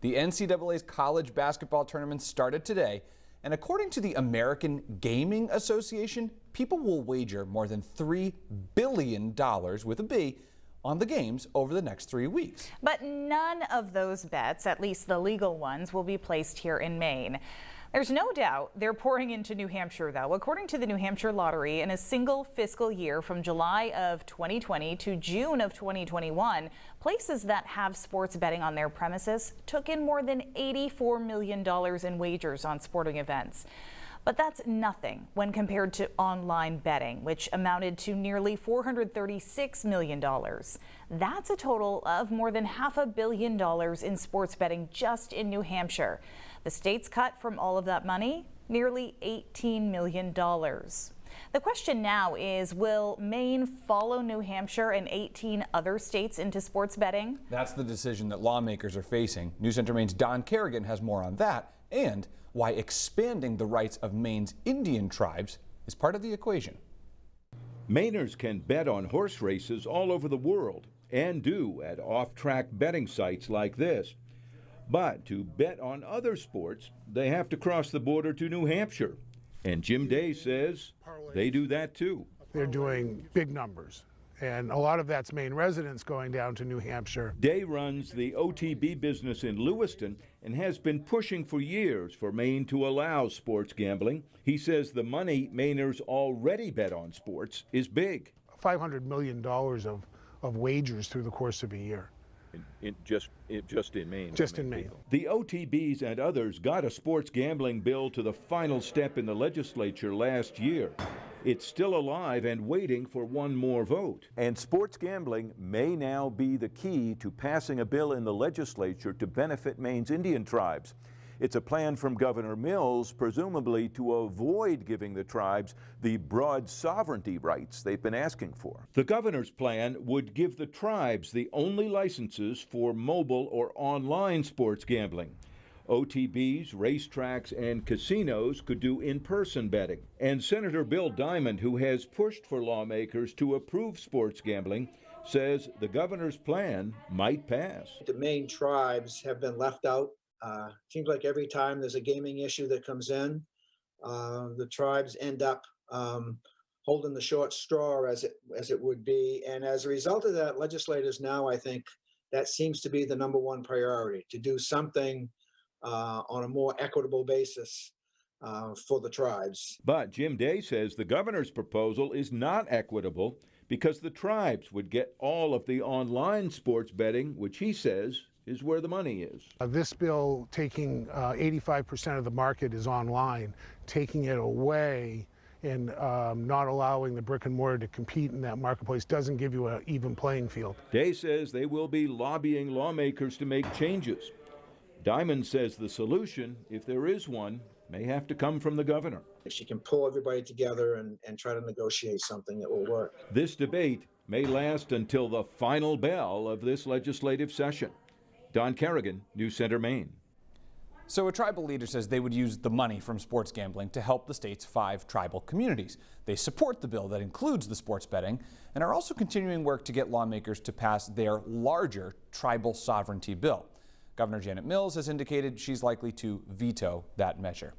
The NCAA's college basketball tournament started today, and according to the American Gaming Association, people will wager more than $3 billion with a B on the games over the next 3 weeks. But none of those bets, at least the legal ones, will be placed here in Maine. There's no doubt they're pouring into New Hampshire, though. According to the New Hampshire Lottery, in a single fiscal year from July of 2020 to June of 2021, places that have sports betting on their premises took in more than $84 million in wagers on sporting events. But that's nothing when compared to online betting, which amounted to nearly $436 million. That's a total of more than $500 million in sports betting just in New Hampshire. The state's cut from all of that money, nearly $18 million. The question now is, will Maine follow New Hampshire and 18 other states into sports betting? That's the decision that lawmakers are facing. News Center Maine's Don Kerrigan has more on that and why expanding the rights of Maine's Indian tribes is part of the equation. Mainers can bet on horse races all over the world and do at off-track betting sites like this. But to bet on other sports, they have to cross the border to New Hampshire. And Jim Day says they do that too. They're doing big numbers, and a lot of that's Maine residents going down to New Hampshire. Day runs the OTB business in Lewiston and has been pushing for years for Maine to allow sports gambling. He says the money Mainers already bet on sports is big. $500 million of wagers through the course of a year. Just in Maine. Just in Maine. The OTBs and others got a sports gambling bill to the final step in the legislature last year. It's still alive and waiting for one more vote. And sports gambling may now be the key to passing a bill in the legislature to benefit Maine's Indian tribes. It's a plan from Governor Mills, presumably to avoid giving the tribes the broad sovereignty rights they've been asking for. The governor's plan would give the tribes the only licenses for mobile or online sports gambling. OTBs, racetracks, and casinos could do in-person betting. And Senator Bill Diamond, who has pushed for lawmakers to approve sports gambling, says the governor's plan might pass. The Maine tribes have been left out. Seems like every time there's a gaming issue that comes in, the tribes end up holding the short straw, as it would be. And as a result of that, legislators now, I think, that seems to be the #1 priority, to do something on a more equitable basis for the tribes. But Jim Day says the governor's proposal is not equitable because the tribes would get all of the online sports betting, which he says is where the money is. This bill, taking 85% of the market is online, taking it away and not allowing the brick and mortar to compete in that marketplace doesn't give you an even playing field. Day says they will be lobbying lawmakers to make changes. Diamond says the solution, if there is one, may have to come from the governor. If she can pull everybody together and try to negotiate something that will work. This debate may last until the final bell of this legislative session. Don Kerrigan, News Center, Maine. So a tribal leader says they would use the money from sports gambling to help the state's 5 tribal communities. They support the bill that includes the sports betting and are also continuing work to get lawmakers to pass their larger tribal sovereignty bill. Governor Janet Mills has indicated she's likely to veto that measure.